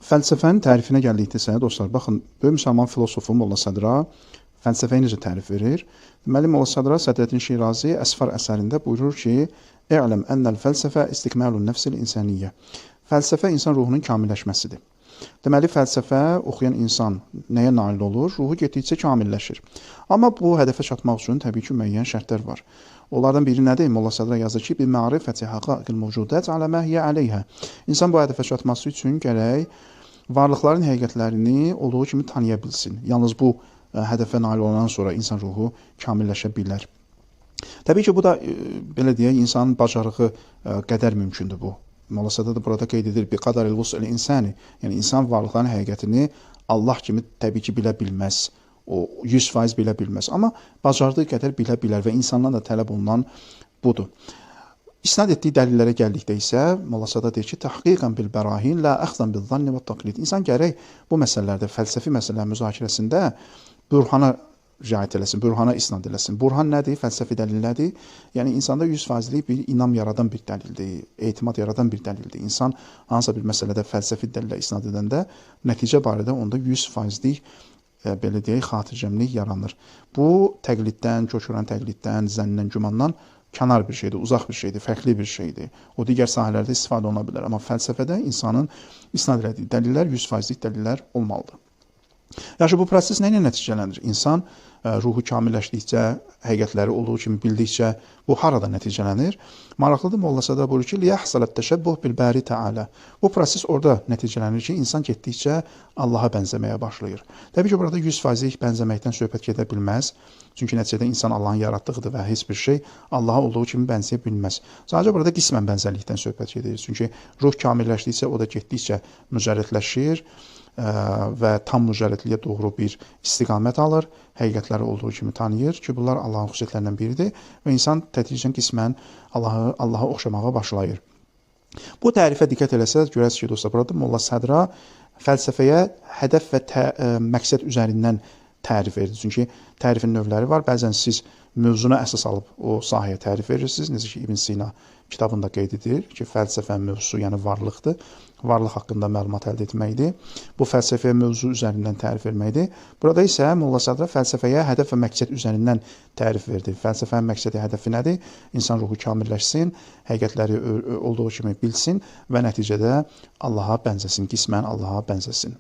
Fəlsəfənin tərifinə gəldikdə dostlar, baxın, böyük müsəlman filosofu Molla Sədra fəlsəfəyi necə tərif verir? Deməli, Molla Sədra Sədrəddin Şirazi Əsfar əsərində buyurur ki, "Ə'ləm ennəl fəlsəfə istikmalun nəfsil insaniyyə." Fəlsəfə insan ruhunun kamilləşməsidir. Deməli, fəlsəfə oxuyan insan nəyə nail olur? Ruhu getdikcə kamilləşir. Amma bu hədəfə çatmaq üçün təbii ki, müəyyən şərtlər var. Onlardan biri nədir? Molla Sədra yazır ki, "Bi ma'rifəti haqaiqil mövcudat alə mə hiyə əleyhə." İnsan bu hədəfə çatması üçün gərək varlıqların həqiqətlərini olduğu kimi tanıya bilsin. Yalnız bu hədəfə nail olandan sonra insan ruhu kamilləşə bilər. Təbii ki, bu da belə deyək, insanın bacarığı qədər mümkündür bu. Molla Sədra da burada qeyd edir, "Bi qadaril vus'il insani." Yəni insan varlıqların həqiqətini Allah kimi təbii ki bilə bilməz. O 100% bilə bilməz, amma bacardığı qədər bilə bilər və insandan da tələb olunan budur. İsnad etdiyi dəlillərə gəldikdə isə Molla Sədra deyir ki, "Təhqiqən bil bərahin la əxzən bil zanni və taqlid." İnsan gərək bu məsələlərdə, fəlsəfi məsələlərin müzakirəsində bürhana riayət eləsin, bürhana isnad eləsin. Burhan nədir? Fəlsəfi dəlil nədir? Yəni insanda 100%lik bir inam yaradan bir dəlildir, etimad yaradan bir dəlildir. İnsan hansısa bir məsələdə fəlsəfi dəlillə isnad edəndə nəticə barədə onda 100%lik belə deyək, xatircəmlik yaranır. Bu təqliddən, köçürən təqliddən, zənndən, gümandan kənar bir şeydir, uzaq bir şeydir, fərqli bir şeydir. O digər sahələrdə istifadə oluna bilər. Amma fəlsəfədə insanın isnad elədiyi dəlillər 100%lik dəlillər olmalıdır. Yaxşı, bu proses nə ilə nəticələnir? İnsan ruhu kamilləşdikcə, həqiqətləri olduğu kimi bildikcə bu harada nəticələnir? Maraqlıdır, Molla Sədra buyurur ki, "Liyahsalat təşəbbuh bil bari təala." Bu proses orada nəticələnir ki, insan getdikcə Allaha bənzəməyə başlayır. Təbii ki, burada 100%lik bənzəməkdən söhbət gedə bilməz. Çünki nəticədə insan Allahın yaratdığıdır və heç bir şey Allaha olduğu kimi bənzəyə bilməz. Sadəcə burada qismən bənzərlikdən söhbət gedir. Çünki ruh kamilləşdikcə o da getdikcə mücərrədləşir və tam mücərrədliyə doğru bir istiqamət alır, həqiqətləri olduğu kimi tanıyır ki, bunlar Allahın xüsusiyyətlərindən biridir və insan tədricən qismən Allaha oxşamağa başlayır. Bu tərifə diqqət eləsəz, görəsiz ki, dostlar, burada Molla Sədra fəlsəfəyə hədəf və məqsəd üzərindən tərif verir. Çünki tərifin növləri var. Bəzən siz mövzuna əsas alıb o sahəyə tərif verirsiniz. Necə ki, İbn Sina kitabında qeyd edir ki, fəlsəfə mövzusu, yəni varlıqdır. Varlıq haqqında məlumat əldə etməkdir. Bu fəlsəfəyə mövzu üzərindən tərif verməkdir. Burada isə Molla Sədra fəlsəfəyə hədəf və məqsəd üzərindən tərif verdi. Fəlsəfənin məqsədi, hədəfi nədir? İnsan ruhu kamilləşsin, həqiqətləri olduğu kimi bilsin və nəticədə Allaha bənzəsin, qismən Allaha bənzəsin.